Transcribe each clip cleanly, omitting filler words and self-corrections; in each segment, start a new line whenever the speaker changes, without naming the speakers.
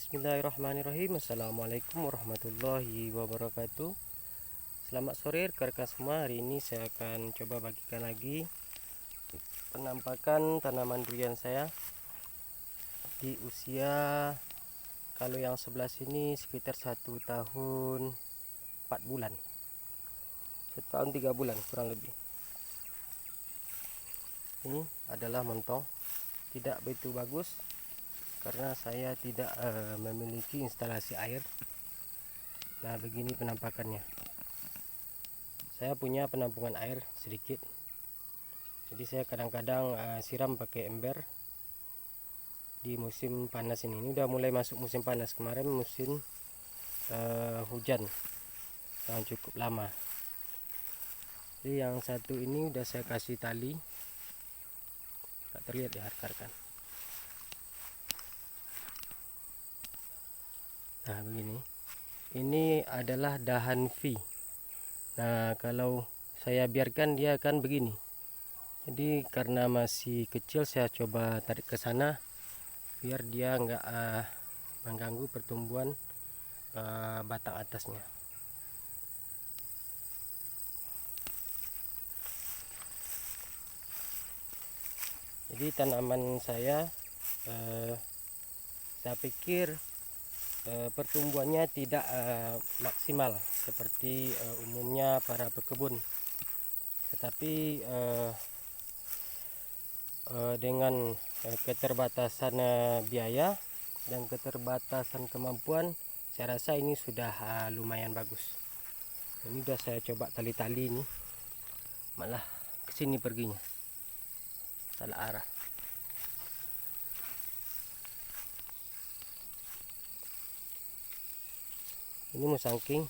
Bismillahirrahmanirrahim. Assalamualaikum warahmatullahi wabarakatuh. Selamat sore rekan-rekan semua. Hari ini saya akan coba bagikan lagi penampakan tanaman durian saya di usia, kalau yang sebelah sini sekitar 1 tahun 4 bulan, 1 tahun 3 bulan kurang lebih. Ini adalah montong, tidak begitu bagus karena saya tidak memiliki instalasi air. Nah, begini penampakannya. Saya punya penampungan air sedikit, jadi saya kadang-kadang siram pakai ember di musim panas ini. Ini udah mulai masuk musim panas. Kemarin musim hujan yang cukup lama. Jadi yang satu ini udah saya kasih tali, tak terlihat ya rekan-rekan. Nah, begini, ini adalah dahan V. Nah, kalau saya biarkan dia akan begini. Jadi karena masih kecil, saya coba tarik ke sana biar dia nggak mengganggu pertumbuhan batang atasnya. Jadi tanaman saya pikir pertumbuhannya tidak maksimal seperti umumnya para pekebun, tetapi dengan keterbatasan biaya dan keterbatasan kemampuan, saya rasa ini sudah lumayan bagus. Ini udah saya coba tali-tali, ini malah kesini perginya, salah arah. Ini musangking.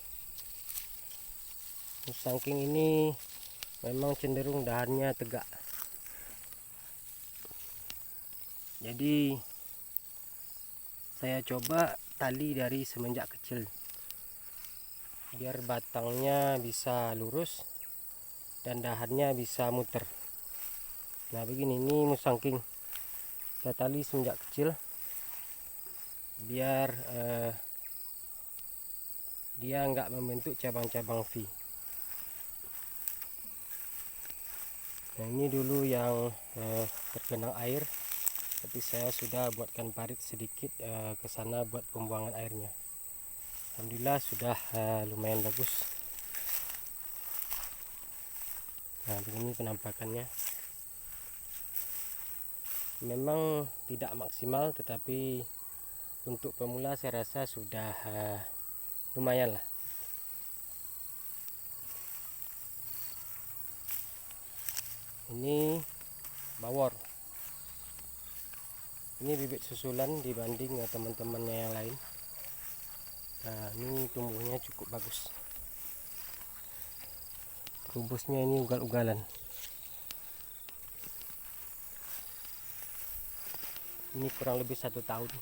Musangking ini memang cenderung dahannya tegak. Jadi saya coba tali dari semenjak kecil biar batangnya bisa lurus dan dahannya bisa muter. Nah, begini, ini musangking saya tali semenjak kecil biar dia nggak membentuk cabang-cabang V. Nah, ini dulu yang tergenang air, tapi saya sudah buatkan parit sedikit ke sana buat pembuangan airnya. Alhamdulillah sudah lumayan bagus. Nah, begini penampakannya. Memang tidak maksimal, tetapi untuk pemula saya rasa sudah lumayan lah. Ini bawor. Ini bibit susulan dibanding teman-temannya yang lain. Nah, ini tumbuhnya cukup bagus. Rubusnya ini ugal-ugalan. Ini kurang lebih 1 tahun.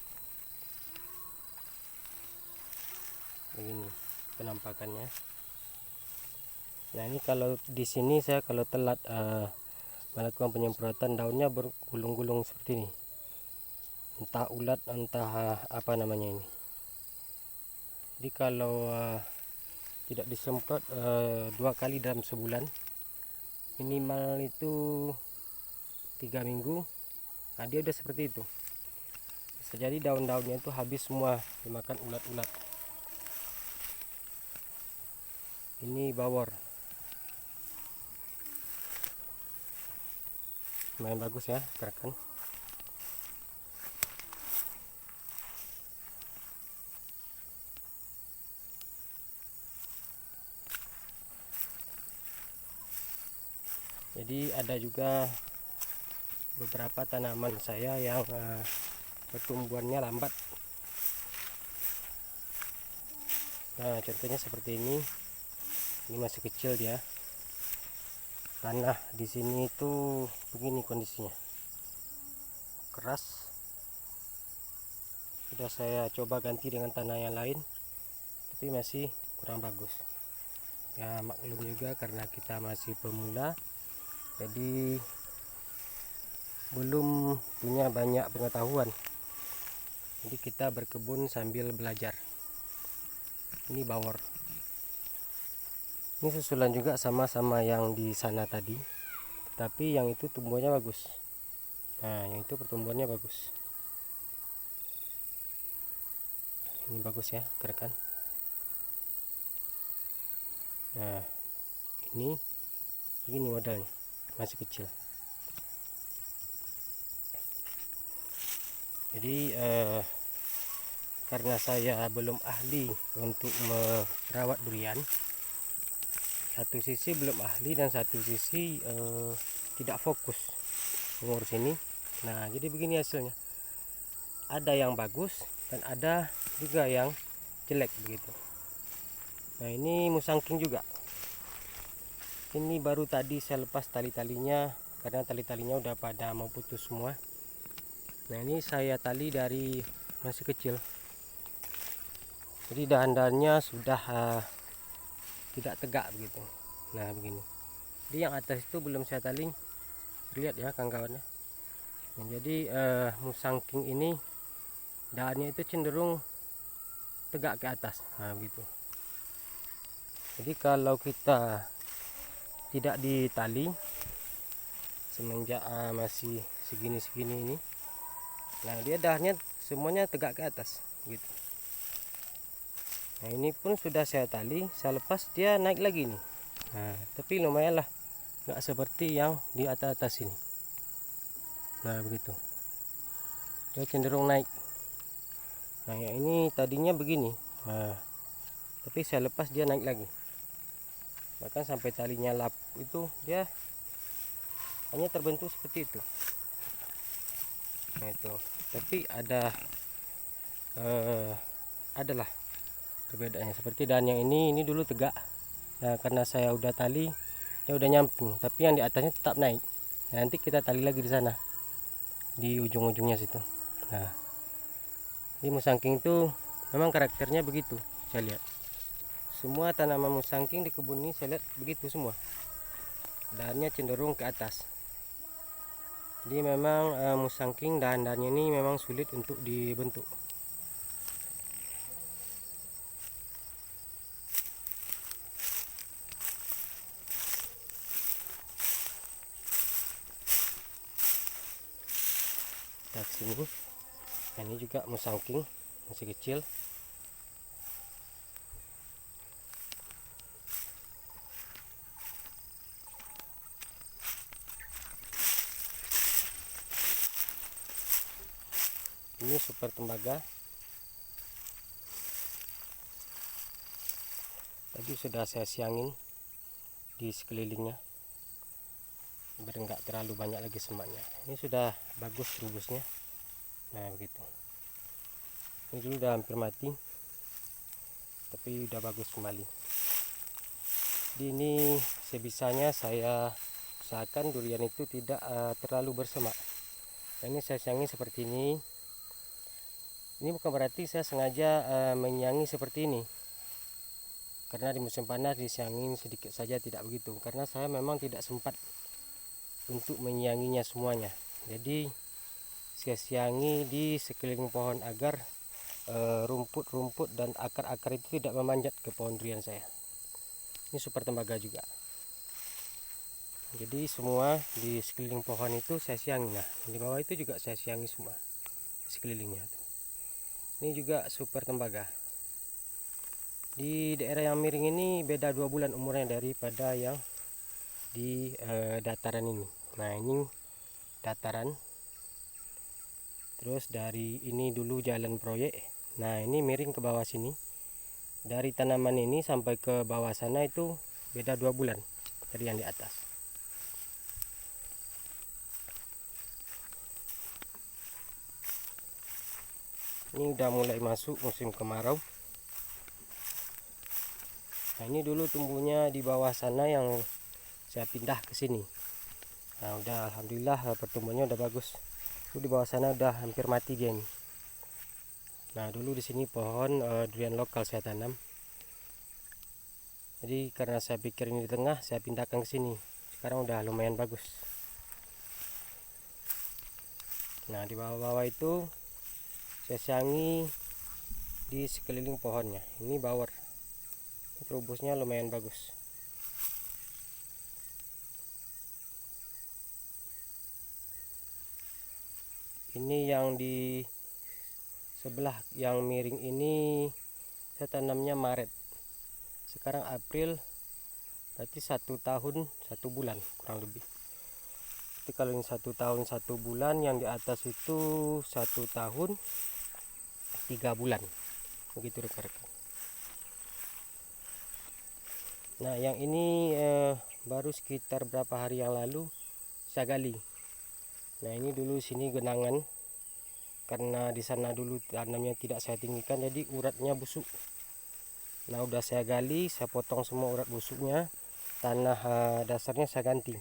Begini penampakannya. Nah, ini kalau di sini saya kalau telat melakukan penyemprotan, daunnya bergulung-gulung seperti ini. Entah ulat, entah apa namanya ini. Jadi kalau tidak disemprot 2 kali dalam sebulan, minimal itu 3 minggu, nah dia udah seperti itu. Bisa jadi daun-daunnya itu habis semua dimakan ulat-ulat. Ini bawor, lumayan bagus ya rekan. Jadi ada juga beberapa tanaman saya yang pertumbuhannya lambat. Nah, contohnya seperti ini masih kecil dia. Tanah di sini itu begini kondisinya, keras. Sudah saya coba ganti dengan tanah yang lain, tapi masih kurang bagus. Ya maklum juga karena kita masih pemula, jadi belum punya banyak pengetahuan. Jadi kita berkebun sambil belajar. Ini bawor. Ini susulan juga sama-sama yang di sana tadi, tapi yang itu tumbuhnya bagus. Nah, yang itu pertumbuhannya bagus. Ini bagus ya, kerekan. Nah, ini modalnya masih kecil. Jadi karena saya belum ahli untuk merawat durian, satu sisi belum ahli dan satu sisi tidak fokus mengurus ini. Nah, jadi begini hasilnya, ada yang bagus dan ada juga yang jelek begitu. Nah, ini musangking juga. Ini baru tadi saya lepas tali-talinya karena tali-talinya udah pada mau putus semua. Nah, ini saya tali dari masih kecil, jadi dahan-dahannya sudah tidak tegak begitu. Nah, begini. Jadi yang atas itu belum saya tali, lihat ya kawan-kawannya. Nah, jadi musangking ini dahannya itu cenderung tegak ke atas. Nah, begitu. Jadi kalau kita tidak ditali semenjak masih segini-segini ini, nah dia dahannya semuanya tegak ke atas gitu. Nah, ini pun sudah saya tali, saya lepas dia naik lagi nih. Nah, tapi lumayan lah, nggak seperti yang di atas ini. Nah, begitu, dia cenderung naik. Nah, yang ini tadinya begini, nah tapi saya lepas dia naik lagi, bahkan sampai talinya lap itu dia hanya terbentuk seperti itu. Nah, itu tapi adalah perbedaannya. Seperti dahan yang ini dulu tegak. Nah, karena saya udah tali dia udah nyamping, tapi yang di atasnya tetap naik. Nah, nanti kita tali lagi di sana di ujung-ujungnya situ. Nah, ini musangking itu memang karakternya begitu. Saya lihat semua tanaman musangking di kebun ini saya lihat begitu semua, dahannya cenderung ke atas. Jadi memang musangking dahan-dahannya ini memang sulit untuk dibentuk. Kita sini. Nah, ini juga musangking masih kecil. Ini super tembaga. Tadi sudah saya siangin di sekelilingnya biar enggak terlalu banyak lagi semaknya. Ini sudah bagus rubusnya. Nah, begitu. Ini dulu udah hampir mati, tapi udah bagus kembali. Jadi ini sebisanya saya usahakan durian itu tidak terlalu bersemak. Nah, ini saya siangi seperti ini. Ini bukan berarti saya sengaja menyiangi seperti ini, karena di musim panas disiangin sedikit saja, tidak begitu, karena saya memang tidak sempat untuk menyianginya semuanya. Jadi saya siangi di sekeliling pohon agar rumput-rumput dan akar-akar itu tidak memanjat ke pohon durian saya. Ini super tembaga juga. Jadi semua di sekeliling pohon itu saya siangi. Nah, di bawah itu juga saya siangi semua di sekelilingnya. Ini juga super tembaga. Di daerah yang miring ini beda 2 bulan umurnya daripada yang di dataran ini. Nah, ini dataran. Terus dari ini dulu jalan proyek. Nah, ini miring ke bawah sini. Dari tanaman ini sampai ke bawah sana itu beda 2 bulan dari yang di atas. Ini udah mulai masuk musim kemarau. Nah, ini dulu tumbuhnya di bawah sana yang saya pindah ke sini. Nah, udah alhamdulillah pertumbuhannya udah bagus. Itu di bawah sana udah hampir mati dia ini. Nah, dulu di sini pohon durian lokal saya tanam. Jadi karena saya pikir ini di tengah, saya pindahkan ke sini. Sekarang udah lumayan bagus. Nah, di bawah-bawah itu saya siangi di sekeliling pohonnya. Ini bawor, terubusnya lumayan bagus. Ini yang di sebelah yang miring ini saya tanamnya Maret, sekarang April, berarti 1 tahun 1 bulan kurang lebih. Jadi kalau ini 1 tahun 1 bulan, yang di atas itu 1 tahun 3 bulan, begitu rekan-rekan. Nah yang ini baru sekitar berapa hari yang lalu saya gali. Nah ini dulu sini genangan, karena di sana dulu tanamnya tidak saya tinggikan, jadi uratnya busuk. Nah udah saya gali, saya potong semua urat busuknya, tanah dasarnya saya ganti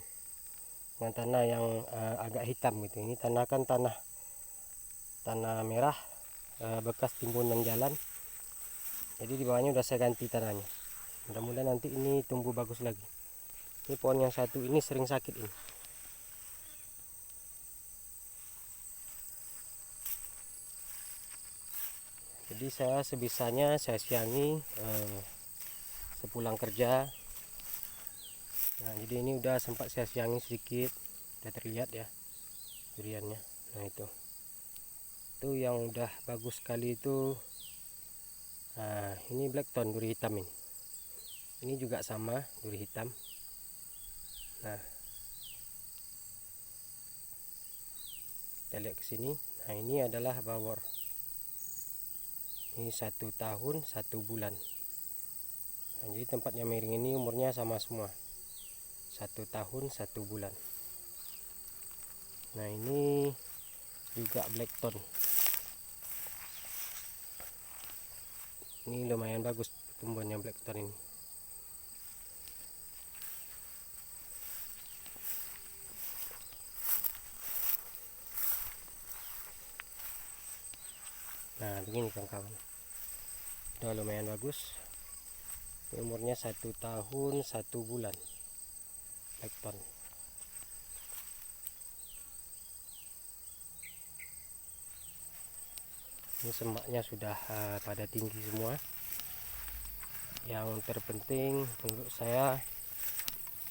dengan tanah yang agak hitam gitu. Ini tanah kan tanah merah, bekas timbunan jalan, jadi di bawahnya udah saya ganti tanahnya. Mudah-mudahan nanti ini tumbuh bagus lagi. Ini pohon yang satu ini sering sakit ini. Jadi saya sebisanya saya siangi sepulang kerja. Nah jadi ini udah sempat saya siangi sedikit, udah terlihat ya duriannya. Nah itu yang udah bagus sekali itu. Nah ini blackthorn, duri hitam ini. Ini juga sama, duri hitam. Nah kita lihat ke sini. Nah ini adalah bawor. Ini 1 tahun 1 bulan. Nah, jadi tempatnya miring ini umurnya sama semua, 1 tahun 1 bulan. Nah ini juga blackthorn. Ini lumayan bagus pertumbuhannya blackthorn ini. Nah begini kawan-kawan, udah lumayan bagus. Ini umurnya 1 tahun 1 bulan blackthorn. Ini semaknya sudah pada tinggi semua. Yang terpenting menurut saya,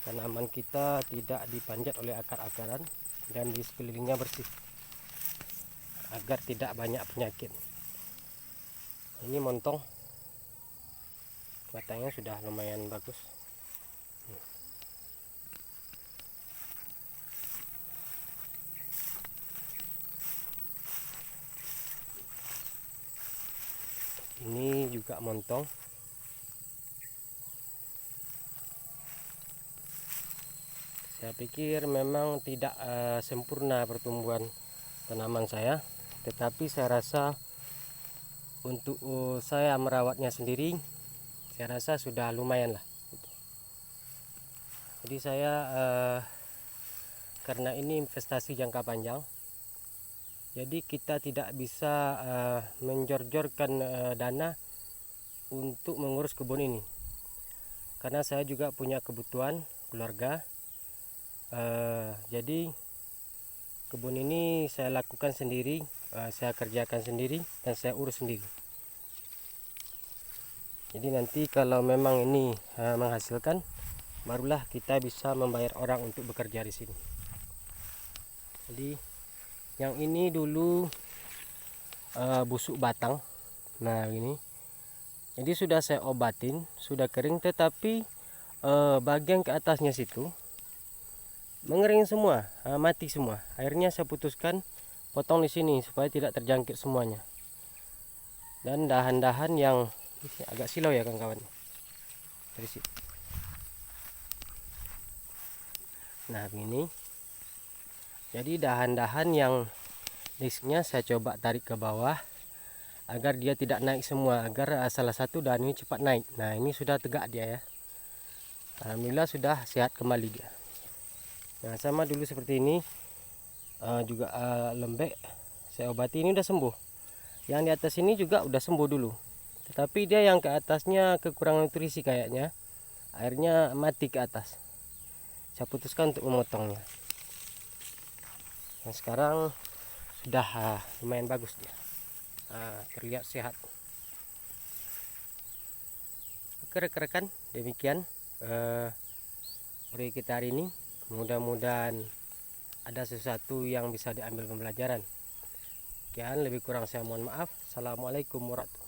tanaman kita tidak dipanjat oleh akar-akaran dan di sekelilingnya bersih agar tidak banyak penyakit. Ini montong, batangnya sudah lumayan bagus. Ini juga montong. Saya pikir memang tidak sempurna pertumbuhan tanaman saya, tetapi saya rasa untuk saya merawatnya sendiri, saya rasa sudah lumayan lah. Jadi saya karena ini investasi jangka panjang, jadi kita tidak bisa menjor-jorkan dana untuk mengurus kebun ini, karena saya juga punya kebutuhan keluarga. Jadi kebun ini saya lakukan sendiri, saya kerjakan sendiri, dan saya urus sendiri. Jadi nanti kalau memang ini menghasilkan, barulah kita bisa membayar orang untuk bekerja di sini. Jadi yang ini dulu busuk batang. Nah ini, jadi sudah saya obatin, sudah kering, tetapi bagian ke atasnya situ mengering semua, mati semua. Akhirnya saya putuskan potong di sini supaya tidak terjangkit semuanya. Dan dahan-dahan yang agak silau ya kawan-kawan dari situ. Nah begini, jadi dahan-dahan yang disknya saya coba tarik ke bawah agar dia tidak naik semua, agar salah satu dahan ini cepat naik. Nah ini sudah tegak dia ya, alhamdulillah sudah sehat kembali dia. Nah sama dulu seperti ini juga lembek, saya obati, ini udah sembuh. Yang di atas ini juga udah sembuh dulu, tetapi dia yang ke atasnya kekurangan nutrisi kayaknya, akhirnya mati ke atas. Saya putuskan untuk memotongnya. Nah sekarang sudah lumayan bagus dia. terlihat sehat. Oke rekan-rekan, demikian video kita hari ini. Mudah-mudahan ada sesuatu yang bisa diambil pembelajaran. Sekian, lebih kurang saya mohon maaf. Assalamualaikum warahmatullahi wabarakatuh.